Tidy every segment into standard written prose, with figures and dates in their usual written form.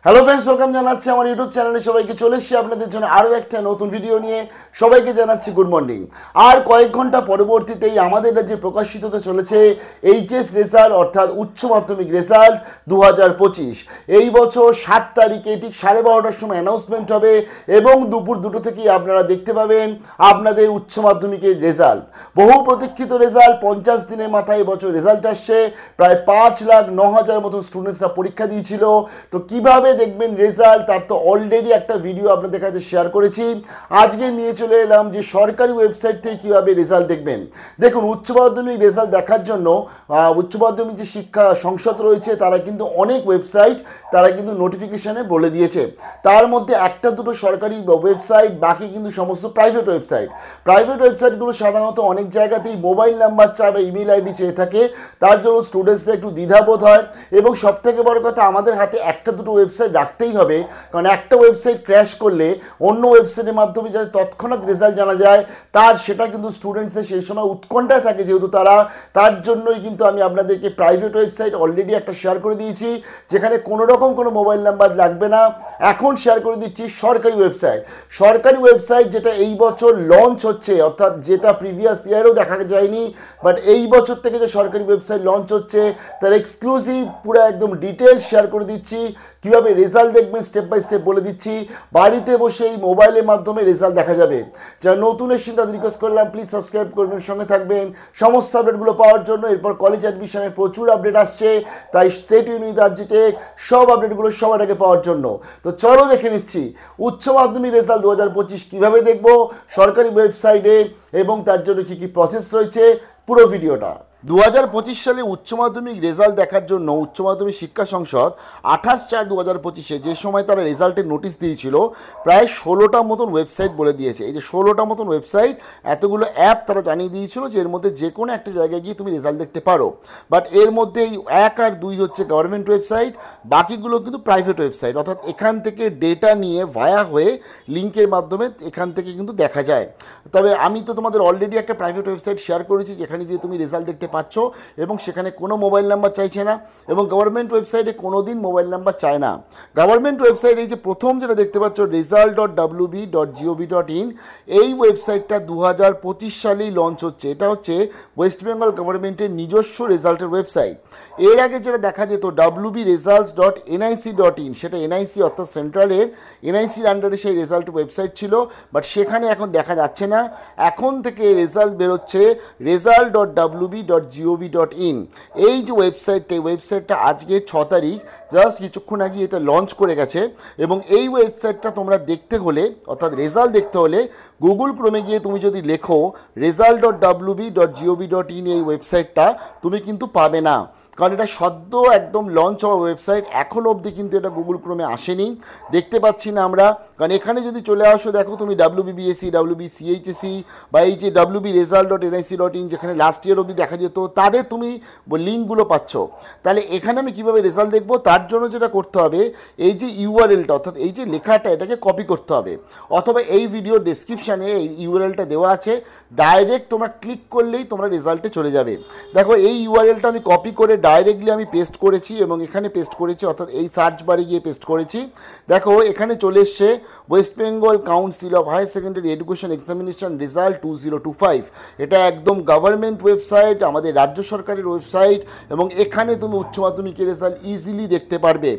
Hello friends, welcome জানাচ্ছি আমার YouTube চ্যানেলে সবাইকে। চলে এসেছি আপনাদের জন্য আরও একটা নতুন ভিডিও নিয়ে। সবাইকে জানাচ্ছি গুড মর্নিং। আর কয়েক ঘন্টা পরবর্তীতেই আমাদের রাজ্যে প্রকাশিত হতে চলেছে এইচএস রেজাল্ট, অর্থাৎ উচ্চ মাধ্যমিক রেজাল্ট 2025। এই বছর 7 তারিখে ঠিক 12:30টার সময় অ্যানাউন্সমেন্ট হবে এবং দুপুর 2টো থেকেই আপনারা দেখতে পাবেন আপনাদের উচ্চ মাধ্যমিকের রেজাল্ট। বহু প্রতীক্ষিত রেজাল্ট, 50 দিনের মাথায় এবছর রেজাল্ট আসছে। প্রায় 5,09,000 মতন স্টুডেন্টসরা পরীক্ষা দিয়েছিল। তো কিভাবে দেখবেন রেজাল্ট, তার তো অলরেডি একটা ভিডিও আপনাদের কাছে শেয়ার করেছি। আজকে নিয়ে চলে এলাম যে সরকারি ওয়েবসাইট থেকে কীভাবে রেজাল্ট দেখবেন। দেখুন, উচ্চ মাধ্যমিক রেজাল্ট দেখার জন্য উচ্চ মাধ্যমিক যে শিক্ষা সংসদ রয়েছে তারা কিন্তু অনেক ওয়েবসাইট তারা কিন্তু নোটিফিকেশানে বলে দিয়েছে। তার মধ্যে একটা দুটো সরকারি ওয়েবসাইট, বাকি কিন্তু সমস্ত প্রাইভেট ওয়েবসাইট। প্রাইভেট ওয়েবসাইটগুলো সাধারণত অনেক জায়গাতেই মোবাইল নাম্বার চায় বা ইমেল আইডি চেয়ে থাকে, তার জন্য স্টুডেন্টসরা একটু দ্বিধাবোধ হয়। এবং সবথেকে বড় কথা, আমাদের হাতে একটা দুটো ওয়েবসাইট রাখতেই হবে, কারণ একটা ওয়েবসাইট ক্র্যাশ করলে অন্য ওয়েবসাইটের মাধ্যমে যাতে তৎক্ষণাৎ রেজাল্ট জানা যায় সেটা কিন্তু স্টুডেন্টসদের সেই সময় উৎকণ্ঠায় থাকে, যেহেতু তার জন্যই কিন্তু আমি আপনাদেরকে প্রাইভেট ওয়েবসাইট অলরেডি একটা শেয়ার করে দিয়েছি, যেখানে কোনো রকম কোনো মোবাইল নাম্বার লাগবে না। এখন শেয়ার করে দিচ্ছি সরকারি ওয়েবসাইট। সরকারি ওয়েবসাইট যেটা এই বছর লঞ্চ হচ্ছে, অর্থাৎ যেটা প্রিভিয়াস ইয়ারেও দেখা যায়নি, বাট এই বছর থেকে যে সরকারি ওয়েবসাইট লঞ্চ হচ্ছে তার এক্সক্লুসিভ পুরো একদম ডিটেলস শেয়ার করে দিচ্ছি। কীভাবে রেজাল্ট দেখবেন স্টেপ বাই স্টেপ বলে দিচ্ছি। বাড়িতে বসে এই মোবাইলের মাধ্যমে রেজাল্ট দেখা যাবে। যারা নতুন এসেছেন তাদের রিকোয়েস্ট করলাম প্লিজ সাবস্ক্রাইব করবেন, সঙ্গে থাকবেন সমস্ত আপডেটগুলো পাওয়ার জন্য। এরপর কলেজ অ্যাডমিশনের প্রচুর আপডেট আসছে, তাই স্টেট ইউনিভার্সিটি টেক সব আপডেটগুলো সবার আগে পাওয়ার জন্য। তো চলো দেখে নিচ্ছি উচ্চ মাধ্যমিক রেজাল্ট 2025 কীভাবে দেখবো সরকারি ওয়েবসাইটে এবং তার জন্য কী কী প্রসেস রয়েছে, পুরো ভিডিওটা। 2025 সালে উচ্চ মাধ্যমিক রেজাল্ট দেখার জন্য উচ্চ মাধ্যমিক শিক্ষা সংসদ 28/4/2025 যে সময় তারা রেজাল্টের নোটিশ দিয়েছিল, প্রায় 16টা মতন ওয়েবসাইট বলে দিয়েছে। এই যে 16টা মতন ওয়েবসাইট, এতগুলো অ্যাপ তারা জানিয়ে দিয়েছিল যে এর মধ্যে যে কোনো একটা জায়গায় গিয়ে তুমি রেজাল্ট দেখতে পারো। বাট এর মধ্যে এই 1 আর 2 হচ্ছে গভর্নমেন্ট ওয়েবসাইট, বাকিগুলো কিন্তু প্রাইভেট ওয়েবসাইট, অর্থাৎ এখান থেকে ডেটা নিয়ে ভায়া হয়ে লিঙ্কের মাধ্যমে এখান থেকে কিন্তু দেখা যায়। তবে আমি তো তোমাদের অলরেডি একটা প্রাইভেট ওয়েবসাইট শেয়ার করেছি, যেখানে গিয়ে তুমি রেজাল্ট দেখতে পাচ্ছ এবং সেখানে কোনো মোবাইল নাম্বার চাইছে না, এবং গভর্নমেন্ট ওয়েবসাইটে কোনো দিন মোবাইল নাম্বার চায় না। গভর্নমেন্ট ওয়েবসাইট এই যে প্রথম যেটা দেখতে পাচ্ছ result.wb.gov.in, এই ওয়েবসাইটটা 2025 সালেই লঞ্চ হচ্ছে। এটা হচ্ছে ওয়েস্ট বেঙ্গল গভর্নমেন্টের নিজস্ব রেজাল্টের ওয়েবসাইট। এর আগে যেটা দেখা যেত wbresults.nic.in, সেটা এনআইসি অর্থাৎ সেন্ট্রালের এনআইসির আন্ডারে সেই রেজাল্ট ওয়েবসাইট ছিল, বাট সেখানে এখন দেখা যাচ্ছে না। এখন থেকে রেজাল্ট বেরোচ্ছে result.wb.gov.in। এই যে ওয়েবসাইটটা আজকে 6 তারিখ, জাস্ট কিছুক্ষণ আগে এটা লঞ্চ করে গেছে। এবং এই ওয়েবসাইটটা তোমরা দেখতে হলে, অর্থাৎ রেজাল্ট দেখতে হলে, গুগল ক্রোমে গিয়ে তুমি যদি লেখো result.wb.gov.in এই ওয়েবসাইটটা, তুমি কিন্তু পাবে না, কারণ এটা সদ্য একদম লঞ্চ হওয়া ওয়েবসাইট। এখন অবধি কিন্তু এটা গুগল ক্রোমে আসেনি, দেখতে পাচ্ছি না আমরা। কারণ এখানে যদি চলে আসো, দেখো তুমি WBBSc, WBCHSC বা এই যে wbresult.nic.in যেখানে লাস্ট ইয়ার অবধি দেখা যেত, তাদের তুমি লিঙ্কগুলো পাচ্ছ। তাহলে এখানে আমি কীভাবে রেজাল্ট দেখবো, তার জন্য যেটা করতে হবে, এই যে ইউআরএলটা, অর্থাৎ এই যে লেখাটা, এটাকে কপি করতে হবে, অথবা এই ভিডিও ডেসক্রিপশানে এই ইউআরএলটা দেওয়া আছে, ডাইরেক্ট তোমরা ক্লিক করলেই তোমরা রেজাল্টে চলে যাবে। দেখো এই ইউআরএলটা আমি কপি করে ডাইরেক্টলি আমি পেস্ট করেছি এবং এখানে পেস্ট করেছি, অর্থাৎ এই সার্চ বারে গিয়ে পেস্ট করেছি। দেখো এখানে চলে এসছে West Bengal council of higher secondary education examination result 2025। এটা একদম গভর্নমেন্ট ওয়েবসাইট, আমাদের রাজ্য সরকারের ওয়েবসাইট, এবং এখানে তুমি উচ্চ মাধ্যমিকের রেজাল্ট ইজিলি দেখতে পারবে।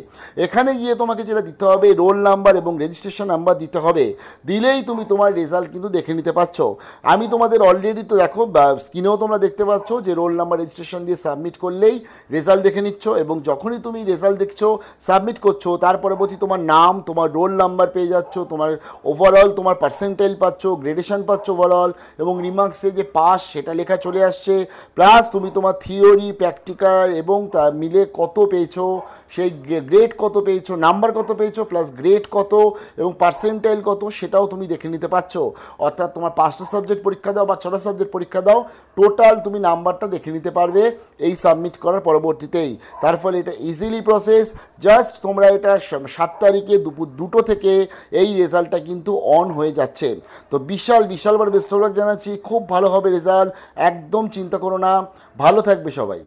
এখানে গিয়ে তোমাকে যেটা দিতে হবে, রোল নাম্বার এবং রেজিস্ট্রেশন নাম্বার দিতে হবে, দিলেই তুমি তোমার রেজাল্ট কিন্তু দেখে নিতে পারছো। আমি তোমাদের অলরেডি তো দেখো স্ক্রিনেও তোমরা দেখতে পাচ্ছ যে রোল নাম্বার রেজিস্ট্রেশন দিয়ে সাবমিট করলেই রেজাল্ট দেখে নিচ্ছ। এবং যখনই তুমি রেজাল্ট দেখছো, সাবমিট করছো, তার পরবর্তী তোমার নাম, তোমার রোল নাম্বার পেয়ে যাচ্ছ, তোমার ওভারঅল তোমার পার্সেন্টাইল পাচ্ছ, গ্রেডেশন পাচ্ছ ওভারঅল, এবং রিমার্কসে যে পাস সেটা লেখা চলে আসছে, প্লাস তুমি তোমার থিওরি, প্র্যাকটিক্যাল এবং তা মিলে কত পেয়েছো, সেই গ্রেড কত পেয়েছো, নাম্বার কত পেয়েছো, প্লাস গ্রেড কত এবং পার্সেন্টাইল কত, সেটাও তুমি দেখে নিতে পারছো। অর্থাৎ তোমার 5টা সাবজেক্ট পরীক্ষা দাও বা 6টা সাবজেক্ট পরীক্ষা দাও, টোটাল তুমি নাম্বারটা দেখে নিতে পারবে এই সাবমিট করার পরবর্তীতেই। তার ফলে এটা ইজিলি প্রসেস। জাস্ট তোমরা এটা 7 তারিখে দুপুর 2টো থেকে এই রেজাল্টটা কিন্তু অন হয়ে যাচ্ছে। তো বিশালবার বেস্ট অফ লাক জানাচ্ছি, খুব ভালো হবে রেজাল্ট, একদম চিন্তা করো না, ভালো থাকবে সবাই।